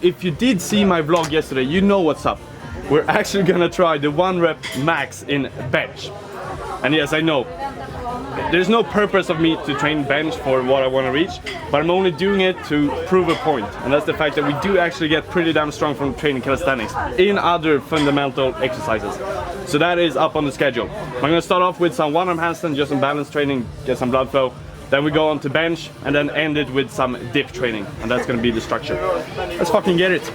If you did see my vlog yesterday, you know what's up. We're actually gonna try the 1 rep max in bench. And yes, I know, there's no purpose of me to train bench for what I want to reach, but I'm only doing it to prove a point. And that's the fact that we do actually get pretty damn strong from training calisthenics in other fundamental exercises. So that is up on the schedule. I'm gonna start off with some one-arm handstand, just some balance training, get some blood flow. Then we go on to bench and then end it with some dip training. And that's gonna be the structure. Let's fucking get it.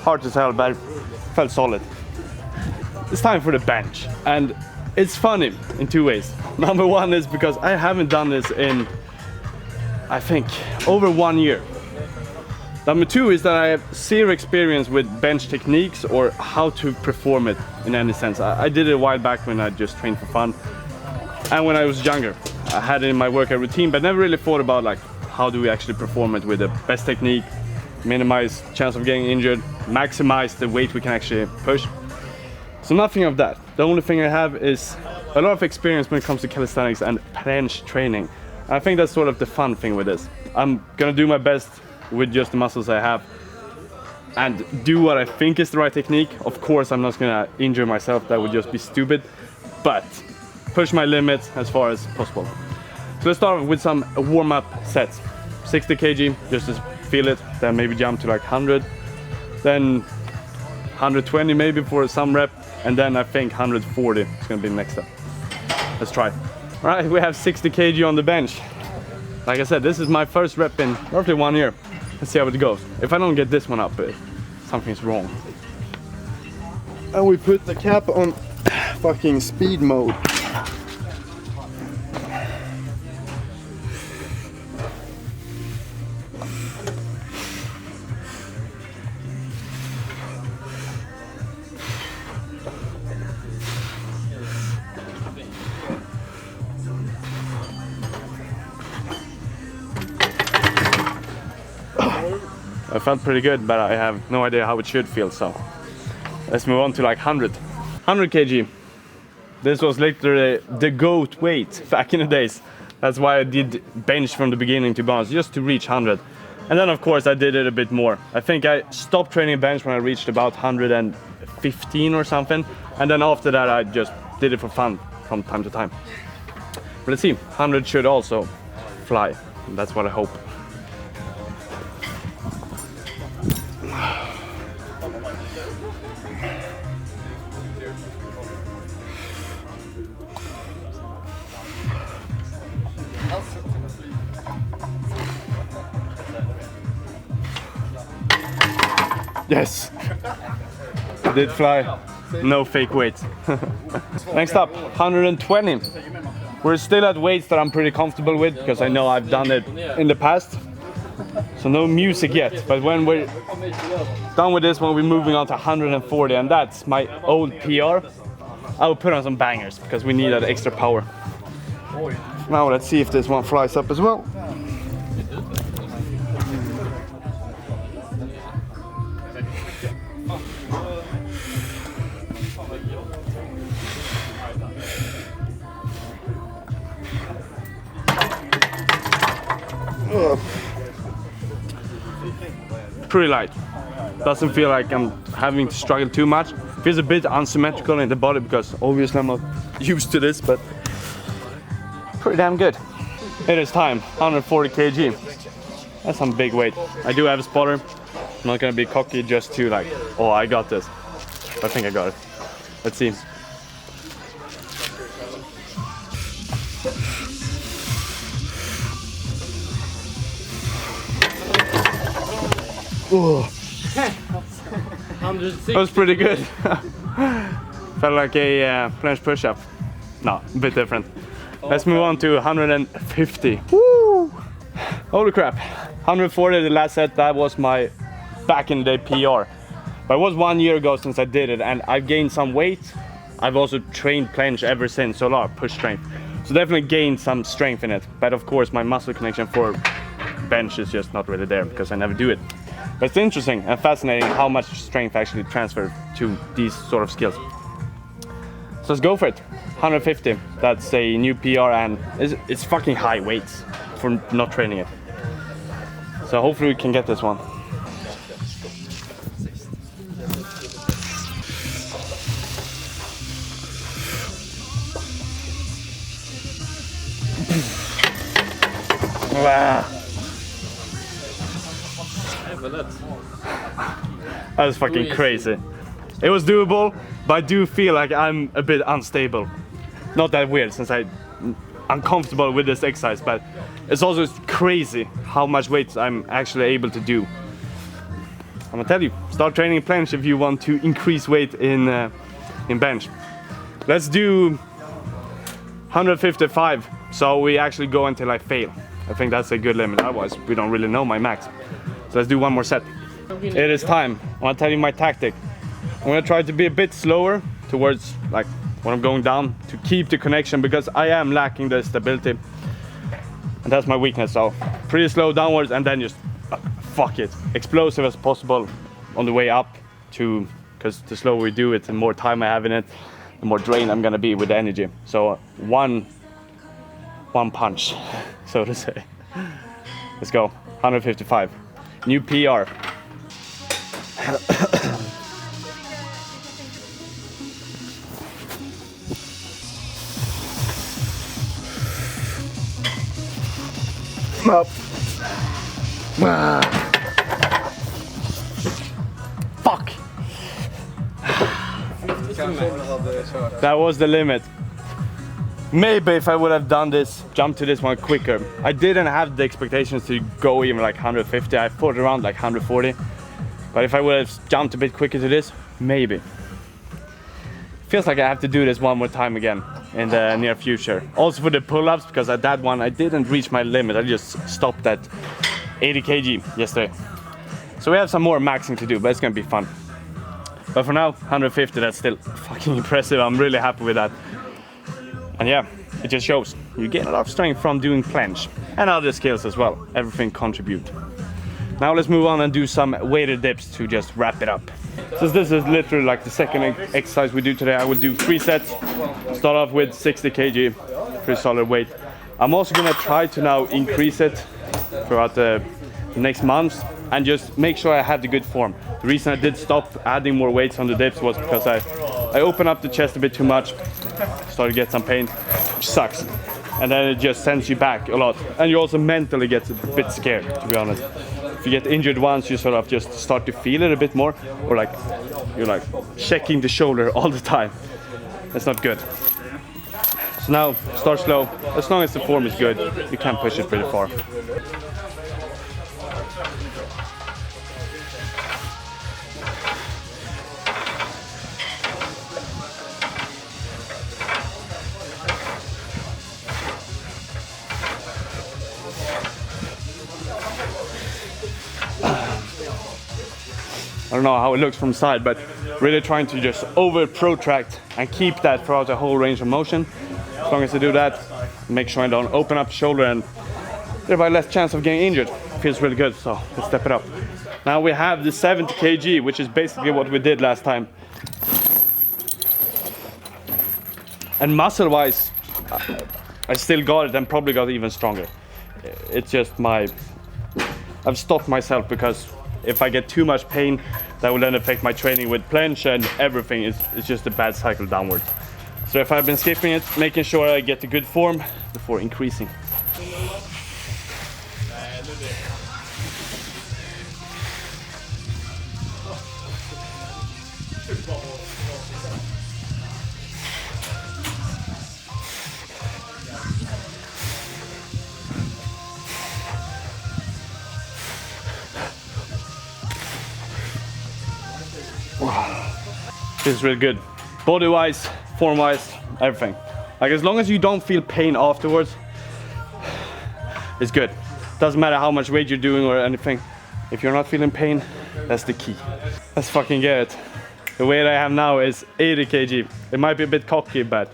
Hard to tell, but it felt solid. It's time for the bench, and it's funny in two ways. Number one is because I haven't done this in, I think, over 1 year. Number two is that I have zero experience with bench techniques or how to perform it in any sense. I did it a while back when I just trained for fun, and when I was younger. I had it in my workout routine, but never really thought about like how do we actually perform it with the best technique, minimize chance of getting injured, maximize the weight we can actually push. So nothing of that. The only thing I have is a lot of experience when it comes to calisthenics and bench training. And I think that's sort of the fun thing with this. I'm gonna do my best with just the muscles I have and do what I think is the right technique. Of course, I'm not gonna injure myself, that would just be stupid, but push my limits as far as possible. So let's start with some warm-up sets. 60 kg, just to feel it, then maybe jump to like 100, then 120 maybe for some rep, and then I think 140 is gonna be the next step. Let's try. All right, we have 60 kg on the bench. Like I said, this is my first rep in roughly 1 year. Let's see how it goes. If I don't get this one up, something's wrong. And we put the cap on fucking speed mode. I felt pretty good, but I have no idea how it should feel, so let's move on to like 100 kg. This was literally the GOAT weight back in the days. That's why I did bench from the beginning, to be honest, just to reach 100. And then of course I did it a bit more. I think I stopped training bench when I reached about 115 or something, and then after that I just did it for fun from time to time. But let's see, 100 should also fly. That's what I hope. Yes, it did fly. No fake weight. Next up, 120. We're still at weights that I'm pretty comfortable with because I know I've done it in the past. So no music yet, but when we're done with this one, we're moving on to 140, and that's my old PR. I will put on some bangers because we need that extra power. Now let's see if this one flies up as well. Pretty light. Doesn't feel like I'm having to struggle too much. Feels a bit unsymmetrical in the body because obviously I'm not used to this, but pretty damn good. It is time, 140 kg. That's some big weight. I do have a spotter. I'm not gonna be cocky just to like, oh, I got this. I think I got it. Let's see. That was pretty good. Felt like a planche push-up. No, a bit different. Let's move on to 150. Woo! Holy crap. 140 the last set, that was my back in the day PR. But it was 1 year ago since I did it, and I've gained some weight. I've also trained planche ever since, so a lot of push strength. So definitely gained some strength in it. But of course my muscle connection for bench is just not really there because I never do it. But it's interesting and fascinating how much strength actually transfers to these sort of skills. So let's go for it. 150, that's a new PR, and it's fucking high weights for not training it. So hopefully we can get this one. Wow. That was fucking crazy. It was doable, but I do feel like I'm a bit unstable. Not that weird since I'm uncomfortable with this exercise, but it's also crazy how much weight I'm actually able to do. I'm gonna tell you, start training planche if you want to increase weight in bench. Let's do 155, so we actually go until I fail. I think that's a good limit, otherwise we don't really know my max. So let's do one more set. It is time. I want to tell you my tactic. I'm going to try to be a bit slower towards like when I'm going down to keep the connection, because I am lacking the stability. And that's my weakness, so pretty slow downwards and then just fuck it. Explosive as possible on the way up, to because the slower we do it, the more time I have in it, the more drained I'm going to be with the energy. So one punch, so to say. Let's go. 155. New PR. Up. Fuck. That was the limit. Maybe if I would have done this, jumped to this one quicker. I didn't have the expectations to go even like 150. I thought around like 140. But if I would have jumped a bit quicker to this, maybe. Feels like I have to do this one more time again in the near future. Also for the pull-ups, because at that one I didn't reach my limit. I just stopped at 80 kg yesterday. So we have some more maxing to do, but it's gonna be fun. But for now, 150, that's still fucking impressive. I'm really happy with that. And yeah, it just shows you gain a lot of strength from doing planche and other skills as well. Everything contributes. Now let's move on and do some weighted dips to just wrap it up. Since this is literally like the second exercise we do today, I will do 3 sets. Start off with 60 kg, pretty solid weight. I'm also gonna try to now increase it throughout the next months and just make sure I have the good form. The reason I did stop adding more weights on the dips was because I opened up the chest a bit too much, started to get some pain, which sucks. And then it just sends you back a lot. And you also mentally get a bit scared, to be honest. If you get injured once, you sort of just start to feel it a bit more, or like you're like checking the shoulder all the time. That's not good. So now start slow. As long as the form is good, you can push it pretty far. I don't know how it looks from the side, but really trying to just over protract and keep that throughout the whole range of motion. As long as I do that, make sure I don't open up the shoulder and thereby less chance of getting injured. Feels really good, so let's step it up. Now we have the 70 kg, which is basically what we did last time. And muscle-wise, I still got it and probably got even stronger. It's just I've stopped myself because if I get too much pain, that will then affect my training with planche and everything. It's just a bad cycle downwards. So if I've been skipping it, making sure I get the good form before increasing. Feels really good. Body-wise, form-wise, everything. Like as long as you don't feel pain afterwards, it's good. Doesn't matter how much weight you're doing or anything. If you're not feeling pain, that's the key. Let's fucking get it. The weight I have now is 80 kg. It might be a bit cocky, but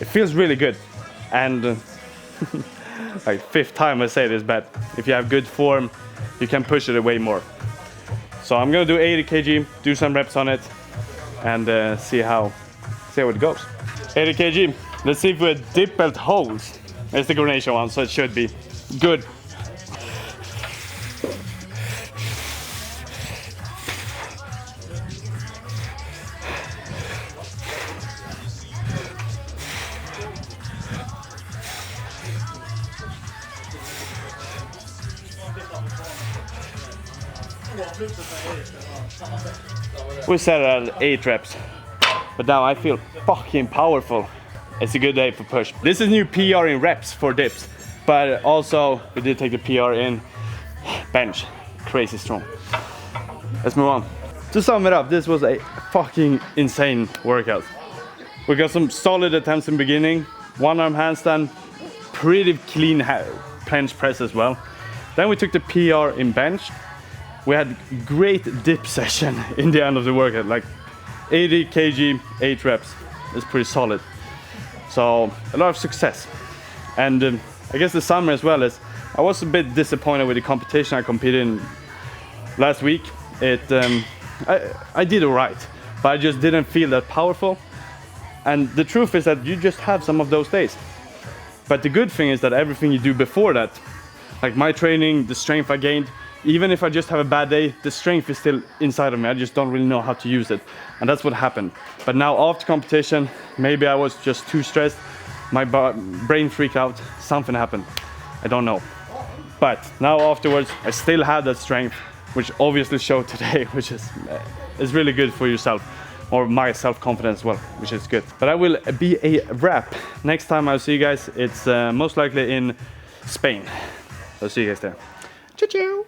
it feels really good. And like 5th time I say this, but if you have good form, you can push it way more. So I'm gonna do 80 kg, do some reps on it, and see how it goes. 80 kg. Let's see if we dip belt holds. It's the coordination one, so it should be good. We set it at 8 reps, but now I feel fucking powerful. It's a good day for push. This is new PR in reps for dips, but also we did take the PR in bench. Crazy strong. Let's move on. To sum it up, this was a fucking insane workout. We got some solid attempts in the beginning, 1-arm handstand, pretty clean bench press as well. Then we took the PR in bench. We had great dip session in the end of the workout, like 80 kg, 8 reps. It's pretty solid. So a lot of success. And I guess the summary as well is, I was a bit disappointed with the competition I competed in last week. I did alright, but I just didn't feel that powerful. And the truth is that you just have some of those days. But the good thing is that everything you do before that, like my training, the strength I gained, even if I just have a bad day, the strength is still inside of me. I just don't really know how to use it. And that's what happened. But now after competition, maybe I was just too stressed. My brain freaked out. Something happened. I don't know. But now afterwards, I still have that strength, which obviously showed today, which is really good for yourself, or my self-confidence as well, which is good. But I will be a wrap. Next time I'll see you guys, it's most likely in Spain. I'll see you guys there. Ciao, ciao.